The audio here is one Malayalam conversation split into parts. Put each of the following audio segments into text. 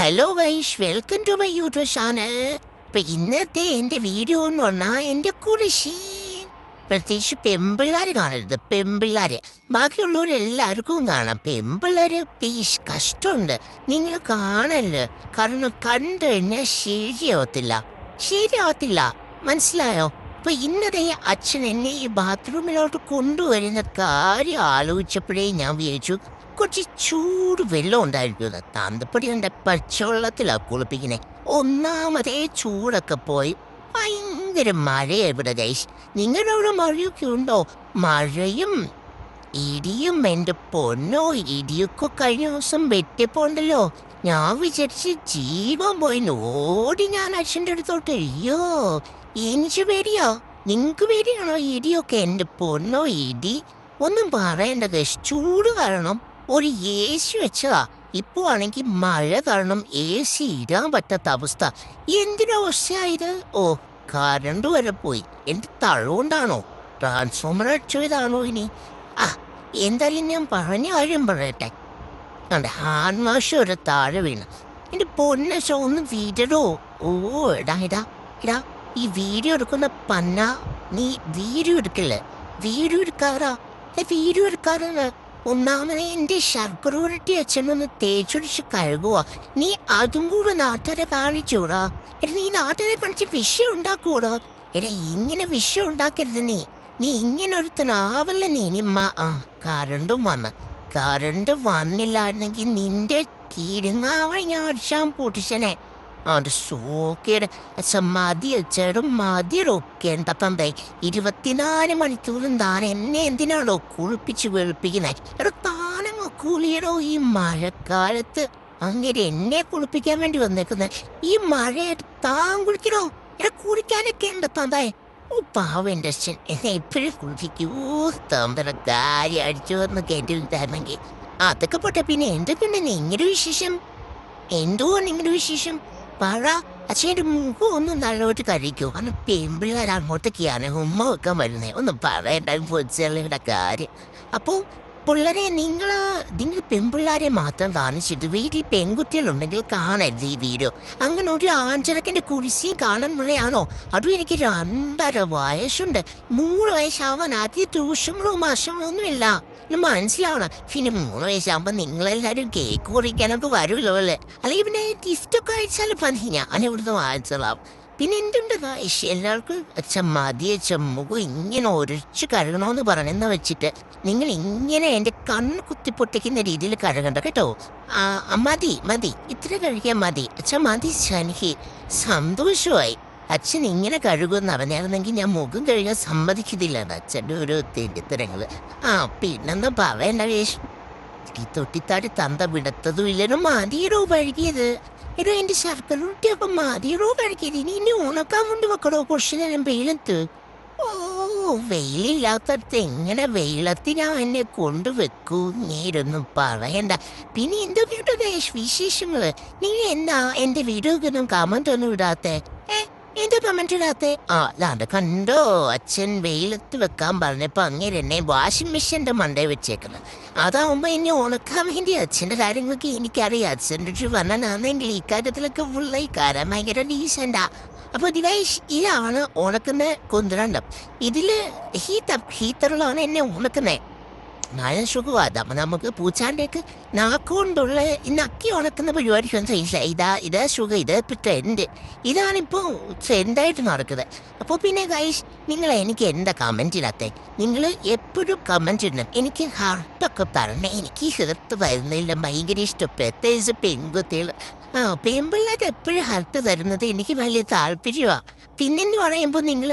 Hello guys, welcome to my YouTube channel. ഇപ്പൊ ഇന്നത്തെ എൻ്റെ വീഡിയോ എന്ന് പറഞ്ഞാൽ എൻ്റെ കുറിശി പ്രത്യേകിച്ച് പെമ്പിള്ളാര് കാണരുത്. പെമ്പിള്ളാര് ബാക്കിയുള്ളവരെല്ലാവർക്കും കാണാം. പെമ്പിള്ളാര് പ്ലീസ്, കഷ്ടമുണ്ട്, നിങ്ങൾ കാണല്. കാരണം കണ്ടു കഴിഞ്ഞാൽ ശരിയാവത്തില്ല, മനസ്സിലായോ? അപ്പൊ ഇന്നത്തെ അച്ഛൻ എന്നെ ഈ ബാത്റൂമിലോട്ട് കൊണ്ടുവരുന്ന കാര്യം ആലോചിച്ചപ്പോഴേ ഞാൻ വിചാരിച്ചു കുറച്ച് ചൂട് വെള്ളം ഉണ്ടായിരിക്കുന്നത്. തന്തപ്പടി ഉണ്ട്, പച്ചവെള്ളത്തിലാണ് കുളിപ്പിക്കുന്നത്. ഒന്നാമതേ ചൂടൊക്കെ പോയി ഭയങ്കര മഴയാണ് ഇവിടെ ഗൈസ്. നിങ്ങളുടെ അവിടെ മഴയൊക്കെ ഉണ്ടോ? മഴയും ഇടിയും, എൻ്റെ പൊന്നോ, ഇടിയൊക്കെ കഴിഞ്ഞ ദിവസം വെട്ടിപ്പോണ്ടല്ലോ. ഞാൻ വിചാരിച്ച് ജീവൻ പോയി ഓടി ഞാൻ അച്ഛൻ്റെ അടുത്തോട്ട്. അയ്യോ, എനിക്ക് പേടിയോ? നിങ്ങൾക്ക് പേടിയാണോ ഇടിയൊക്കെ? എൻ്റെ പൊന്നോ, ഇടി ഒന്നും പറയണ്ട ഗൈസ്. ചൂട് കാരണം ഒരു എ സി വെച്ചതാ. ഇപ്പോൾ ആണെങ്കിൽ മഴ കാരണം എ സി ഇടാൻ പറ്റാത്ത അവസ്ഥ. എന്തിനവസ്ഥയായത്? ഓ, കറണ്ട് വരെ പോയി. എൻ്റെ തഴവുകൊണ്ടാണോ? ട്രാൻസ്ഫോമർ അടിച്ചതാണോ ഇനി? എന്തായാലും ഞാൻ പറഞ്ഞ കാര്യം പറയട്ടെ. എൻ്റെ ഹാൻഡ് വാഷ് ഒരു താഴെ വീണ്. എൻ്റെ പൊന്നശ ഒന്ന് വീടോ. ഓ, ഇടാ ഈ വീഡിയോ എടുക്കുന്ന പന്ന, നീ വീഡിയോ എടുക്കില്ലേ? വീഡിയോ എടുക്കാറാണ്. ഒന്നാമത് എൻ്റെ ശർക്കരട്ടി അച്ഛനൊന്ന് തേച്ചൊടിച്ച് കഴുകുക. നീ അതും കൂടെ നാട്ടുകാരെ കാണിച്ചൂടാ. നീ നാട്ടുകാരെ കാണിച്ച് വിഷയം ഉണ്ടാക്കൂടാ. ഇങ്ങനെ വിഷയം ഉണ്ടാക്കരുത്. നീ ഇങ്ങനെ ഒരുത്തനാവല്ല. കറണ്ട് വന്നില്ലായിരുന്നെങ്കിൽ നിന്റെ കിരുങ്ങാവ ഞാൻ അടിച്ചാൻ പൊട്ടിച്ചനെ. അത് സോക്കേട് മതി അച്ഛനും മതിയൊക്കെ തത്തന്തേ. 24 മണിക്കൂറും താൻ എന്നെ എന്തിനാണോ കുളിപ്പിച്ച് വെളുപ്പിക്കുന്നത്? താനങ്ങ് കുളിയടോ. ഈ മഴക്കാലത്ത് അങ്ങനെ എന്നെ കുളിപ്പിക്കാൻ വേണ്ടി വന്നേക്കുന്നത്. ഈ മഴയായിട്ട് താൻ കുളിക്കണോ? കുളിക്കാനൊക്കെ ഉണ്ട് തന്തായ. ഓ, പാവൻ്റെ അച്ഛൻ എന്നെ എപ്പോഴും കുളിപ്പിക്കൂ. തമ്പറ കാര്യം അടിച്ചു വന്ന് കേട്ടിരുന്നെങ്കിൽ അതൊക്കെ പോട്ടെ. പിന്നെ എന്തൊക്കെയുണ്ട് നിങ്ങളുടെ വിശേഷം? എന്തോ നിങ്ങളുടെ വിശേഷം പറ. അച്ഛൻ്റെ മുഖം ഒന്നും നല്ലോട്ട് കഴിക്കൂ. കാരണം പെമ്പിള്ളേർ അങ്ങോട്ടൊക്കെയാണ് ഉമ്മ വെക്കാൻ വരുന്നത്. ഒന്നും പറയണ്ട പൊച്ചളുടെ കാര്യം. അപ്പോൾ പിള്ളേരെ നിങ്ങൾ പെമ്പിള്ളാരെ മാത്രം കാണിച്ചിട്ട് വീട്ടിൽ പെൺകുട്ടികളുണ്ടെങ്കിൽ കാണരുത് ഈ വീഡിയോ. അങ്ങനെ ഒരു ആഞ്ചരക്കൻ്റെ കുരിശിയും കാണാൻ മുഴയാണോ? അതും എനിക്ക് 2.5 വയസ്സുണ്ട്. 3 വയസ്സാവാൻ ആദ്യം ട്യൂഷനും മാഷങ്ങളൊന്നുമില്ല. മനസ്സിലാവണം. പിന്നെ 3 വയസ്സാകുമ്പോൾ നിങ്ങളെല്ലാവരും കേക്ക് കുറിക്കാനൊക്കെ വരുമല്ലോ അല്ലേ? അല്ലെങ്കിൽ പിന്നെ ഗിഫ്റ്റൊക്കെ അയച്ചാൽ മതി, ഞാൻ ഇവിടുന്ന് വാങ്ങിച്ചോളാം. പിന്നെ എന്തുണ്ട് എല്ലാവർക്കും മുഖം ഇങ്ങനെ ഒരച്ച് കഴുകണമെന്ന് പറഞ്ഞെന്ന് വെച്ചിട്ട് നിങ്ങൾ ഇങ്ങനെ എൻ്റെ കണ്ണ് കുത്തിപ്പൊട്ടിക്കുന്ന രീതിയിൽ കഴുകണ്ട കേട്ടോ. മതി, ഇത്ര കഴിക്കാൻ മതി. മതി എനിക്ക് സന്തോഷമായി. അച്ഛൻ ഇങ്ങനെ കഴുകുമെന്ന് അറിഞ്ഞായിരുന്നെങ്കിൽ ഞാൻ മുഖം കഴുകാൻ സമ്മതിക്കത്തില്ല. അച്ഛൻ്റെ ഒരു തെണ്ടിത്തരങ്ങൾ. പിന്നെന്താ പറയണ്ട വേഷം. ഈ തൊട്ടിത്താടി തന്ത വിടത്തതും ഇല്ലല്ലോ. മതിയടോ കഴുകിയത്. എൻ്റെ ശർക്കര കുട്ടിയപ്പം മതിയടോ കഴുകിയത്. ഇനി ഉണക്കാൻ കൊണ്ട് വെക്കണോ കുറച്ച് നേരം വെയിലത്ത്? ഓ, വെയിലില്ലാത്തടത്ത് എങ്ങനെ വെയിലത്തിനാ എന്നെ കൊണ്ടുവെക്കൂ? നേരൊന്നും പറയണ്ട. പിന്നെ എന്തൊക്കെയുണ്ട് വിശേഷങ്ങൾ? നീ എന്നാ എൻ്റെ വീഡിയോക്കൊന്നും കമന്റ് ഒന്നും ഇടാത്തെ? എന്താ കമന്റ് ഇടാത്തെ? അല്ലാണ്ട് കണ്ടോ, അച്ഛൻ വെയിലത്ത് വെക്കാൻ പറഞ്ഞപ്പോ അങ്ങനെ എന്നെ വാഷിംഗ് മെഷീൻ്റെ മണ്ടേ വെച്ചേക്കണം. അതാവുമ്പോ എന്നെ ഉണക്കാൻ വേണ്ടി. അച്ഛൻ്റെ കാര്യങ്ങളൊക്കെ എനിക്കറിയാം. അച്ഛൻ്റെ അടുത്ത് പറഞ്ഞാണെങ്കിൽ ഈ കാര്യത്തിലൊക്കെ ഫുള്ളായിക്കാരാൻ ഭയങ്കര ഡീസൻ്റാ. അപ്പോൾ ദിവേഷ്, ഇതാണ് ഉണക്കുന്ന കുന്ത്രണ്ടം. ഇതില് ഹീറ്ററിലാണ് എന്നെ ഉണക്കുന്നത്. നല്ല സുഖമാണ്. നമുക്ക് പൂച്ചാൻ്റെയൊക്കെ നാക്കുകൊണ്ടുള്ള നക്കി ഉണക്കുന്ന പരിപാടിക്ക് ഇതാ സുഖം. ഇത് ഇപ്പം ട്രെൻഡ്. ഇതാണിപ്പോൾ ട്രെൻഡായിട്ട് നടക്കുന്നത്. അപ്പോൾ പിന്നെ ഗൈസ്, നിങ്ങൾ എനിക്ക് എന്താ കമൻറ്റ് ഇടാത്തേ? നിങ്ങൾ എപ്പോഴും കമൻറ്റ് ഇടണം. എനിക്ക് ഹാർട്ടൊക്കെ പറഞ്ഞേ. എനിക്ക് ഹെർട്ട് വരുന്നില്ല, ഭയങ്കര ഇഷ്ടം. പ്രത്യേകിച്ച് പെൺകുട്ടികൾ. പെൺപിള്ളേർക്ക് എപ്പോഴും ഹെർട്ട് തരുന്നത് എനിക്ക് വലിയ താല്പര്യമാണ്. പിന്നെന്ന് പറയുമ്പോൾ നിങ്ങൾ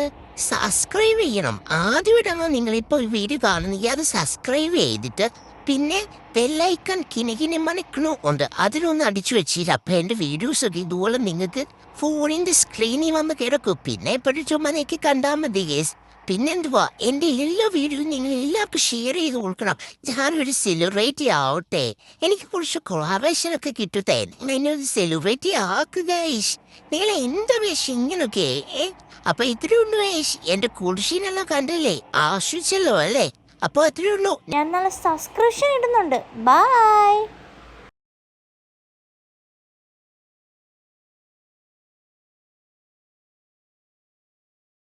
സബ്സ്ക്രൈബ് ചെയ്യണം. ആദ്യമായിട്ടാണോ നിങ്ങളിപ്പോൾ വീഡിയോ കാണുന്നെങ്കിൽ അത് സബ്സ്ക്രൈബ് ചെയ്തിട്ട് പിന്നെ ബെല്ലൈക്കൺ കിണികിനി മണിക്കണോ ഉണ്ട്, അതിലൊന്ന് അടിച്ചു വെച്ചിട്ട് അപ്പം എൻ്റെ വീഡിയോസൊക്കെ ഇതുപോലെ നിങ്ങൾക്ക് ഫോണിൻ്റെ സ്ക്രീനിൽ വന്ന് കിടക്കും. പിന്നെ എപ്പോഴും ചുമ്മാ എനിക്ക് കണ്ടാൽ മതി ഗേസ്. പിന്നെന്തുവാ, എൻ്റെ എല്ലാ വീഡിയോയും നിങ്ങൾ എല്ലാവർക്കും ഷെയർ ചെയ്ത് കൊടുക്കണം. ഞാനൊരു സെലിബ്രിറ്റി ആവട്ടെ, എനിക്ക് കുറച്ച് കൊളാബറേഷനൊക്കെ കിട്ടട്ടെ. എന്നൊരു സെലിബ്രിറ്റി ആക്കുക ഗൈസ്. നിങ്ങൾ എന്താ വേഷ ഇങ്ങനൊക്കെ? അപ്പൊ ഇത്രയേ ഉള്ളൂ ഗൈസ്. എൻ്റെ കുടിശ്ശീനെല്ലാം കണ്ടല്ലേ, ആശ്വസിച്ചല്ലോ അല്ലേ? അപ്പോൾ അത്രയേ ഉള്ളൂ. ഞാൻ നല്ല സബ്സ്ക്രിപ്ഷൻ ഇടുന്നുണ്ട്. ബൈ.